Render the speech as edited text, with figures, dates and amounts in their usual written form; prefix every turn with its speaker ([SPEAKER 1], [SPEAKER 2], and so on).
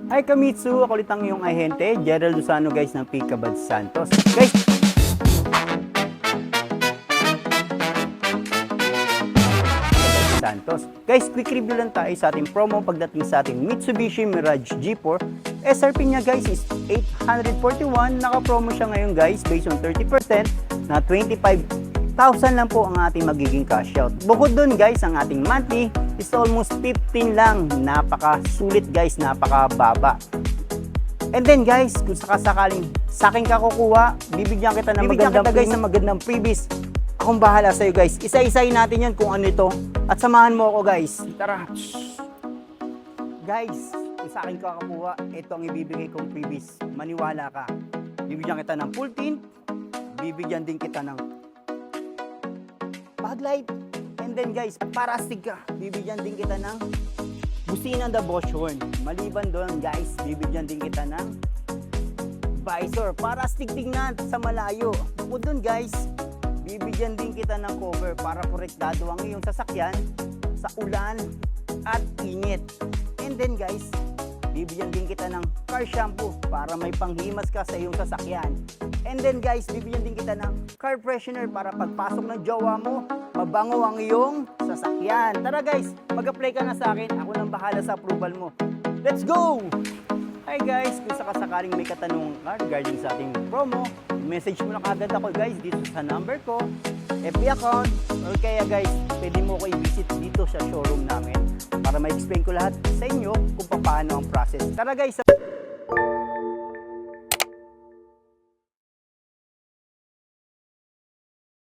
[SPEAKER 1] Hi Kamitsu, ako ulit ang iyong ahente, Gerald Luzano guys ng Picabad Santos. Guys, quick review lang tayo sa ating promo pagdating sa ating Mitsubishi Mirage G4. SRP niya guys is 841, naka-promo siya ngayon guys based on 30% na 25,000 lang po ang ating magiging cash out. Bukod dun guys, ang ating monthly is almost 15 lang. Napaka-sulit guys, napaka-baba. And then guys, kung sakasakaling sa akin ka kukuha, bibigyan kita ng magandang freebies. Akong bahala sa'yo guys. Isa-isayin natin yan kung ano ito. At samahan mo ako guys. Tara! Guys, kung sa akin ka kukuha, ito ang ibibigay kong freebies. Maniwala ka. Bibigyan kita ng full tint. Bibigyan din kita ng backlight. And then guys, para astig ka, bibigyan din kita ng busina the Bosch horn. Maliban doon guys, bibigyan din kita ng visor para astig tingnan sa malayo. Bukod doon guys, bibigyan din kita ng cover para protektado ang iyong sasakyan sa ulan at init. And then guys, bibigyan din kita ng car shampoo para may panghimas ka sa iyong sasakyan. And then guys, bibigyan din kita ng car freshener para pagpasok ng jowa mo, mabango ang iyong sasakyan. Tara guys, mag-apply ka na sa akin. Ako nang bahala sa approval mo. Let's go! Hi guys, kung sakasakaling may katanungan ka regarding sa ating promo, message mo na kagad ako guys dito sa number ko, FB account, or kaya guys, pwede mo ko i-visit dito sa showroom namin para ma-explain ko lahat sa inyo kung paano ang process. Tara guys!